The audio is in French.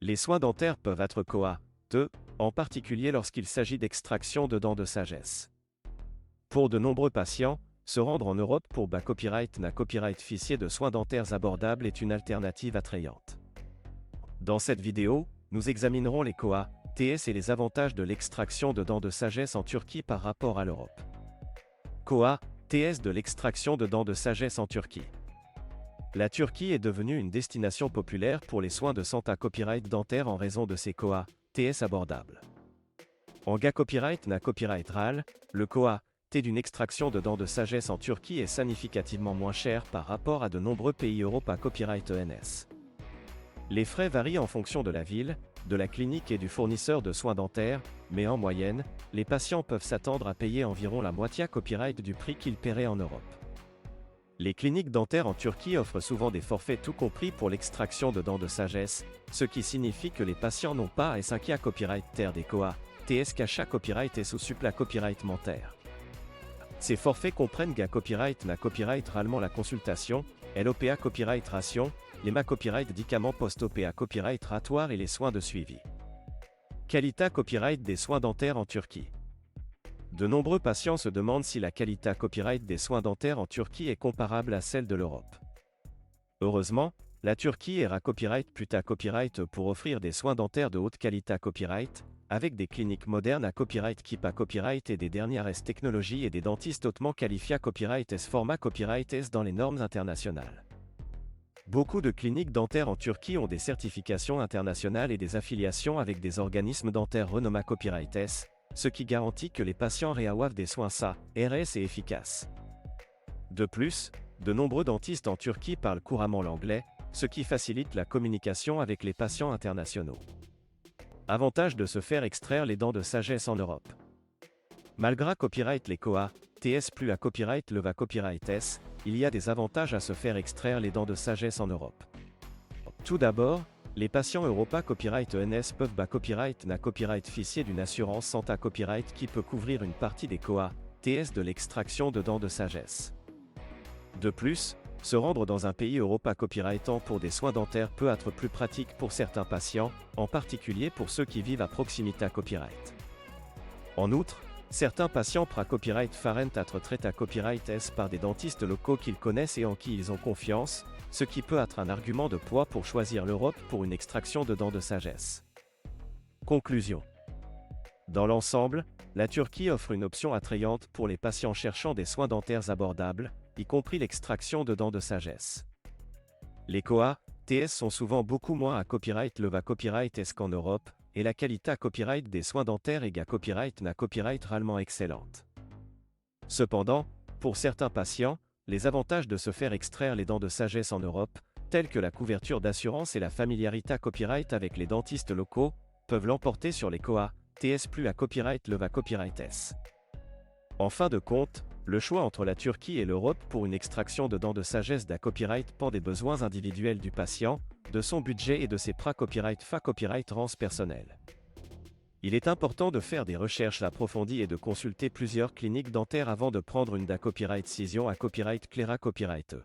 Les soins dentaires peuvent être coûteux, en particulier lorsqu'il s'agit d'extraction de dents de sagesse. Pour de nombreux patients, se rendre en Europe pour bas copyright na copyright fichier de soins dentaires abordables est une alternative attrayante. Dans cette vidéo, nous examinerons les COA, TS et les avantages de l'extraction de dents de sagesse en Turquie par rapport à l'Europe. COA, TS de l'extraction de dents de sagesse en Turquie. La Turquie est devenue une destination populaire pour les soins de santé à copyright dentaire en raison de ses COA, TS abordables. En gars copyright na copyright RAL, le COA, T d'une extraction de dents de sagesse en Turquie est significativement moins cher par rapport à de nombreux pays Europe à copyright ENS. Les frais varient en fonction de la ville, de la clinique et du fournisseur de soins dentaires, mais en moyenne, les patients peuvent s'attendre à payer environ la moitié à copyright du prix qu'ils paieraient en Europe. Les cliniques dentaires en Turquie offrent souvent des forfaits tout compris pour l'extraction de dents de sagesse, ce qui signifie que les patients n'ont pas à s'inquiéter à copyright terre des COA, TS qu'achat copyright et sous suppla copyright mentaire. Ces forfaits comprennent GA copyright na copyright rallement la consultation, LOPA copyright ration, les MA copyright médicaments post-OPA copyright ratoire et les soins de suivi. Qualité copyright des soins dentaires en Turquie. De nombreux patients se demandent si la qualité copyright des soins dentaires en Turquie est comparable à celle de l'Europe. Heureusement, la Turquie est à copyright puta copyright pour offrir des soins dentaires de haute qualité copyright, avec des cliniques modernes à copyright keep à copyright et des dernières S technologies et des dentistes hautement qualifiés à copyright S format copyright S dans les normes internationales. Beaucoup de cliniques dentaires en Turquie ont des certifications internationales et des affiliations avec des organismes dentaires renommés copyright S, ce qui garantit que les patients reçoivent des soins SA, RS et efficaces. De plus, de nombreux dentistes en Turquie parlent couramment l'anglais, ce qui facilite la communication avec les patients internationaux. Avantage de se faire extraire les dents de sagesse en Europe. Malgré copyright les COA, TS plus à copyright le va copyright S, il y a des avantages à se faire extraire les dents de sagesse en Europe. Tout d'abord, les patients Europa Copyright ENS peuvent bas copyright na copyright fichier d'une assurance santé copyright qui peut couvrir une partie des COA, TS de l'extraction de dents de sagesse. De plus, se rendre dans un pays Europa copyrightant pour des soins dentaires peut être plus pratique pour certains patients, en particulier pour ceux qui vivent à proximité à copyright. En outre, certains patients pra copyright faren être traités à copyright S par des dentistes locaux qu'ils connaissent et en qui ils ont confiance, ce qui peut être un argument de poids pour choisir l'Europe pour une extraction de dents de sagesse. Conclusion. Dans l'ensemble, la Turquie offre une option attrayante pour les patients cherchant des soins dentaires abordables, y compris l'extraction de dents de sagesse. Les COA, TS sont souvent beaucoup moins à copyright le va copyright S qu'en Europe, et la qualité à copyright des soins dentaires est à copyright na copyright rallement excellente. Cependant, pour certains patients, les avantages de se faire extraire les dents de sagesse en Europe, tels que la couverture d'assurance et la familiarité à copyright avec les dentistes locaux, peuvent l'emporter sur les COA, TS plus à copyright le va copyright S. En fin de compte, le choix entre la Turquie et l'Europe pour une extraction de dents de sagesse d'à copyright pend des besoins individuels du patient, de son budget et de ses pra copyright fa copyright rance personnels. Il est important de faire des recherches approfondies et de consulter plusieurs cliniques dentaires avant de prendre une d'à copyright décision à copyright cléra copyright E.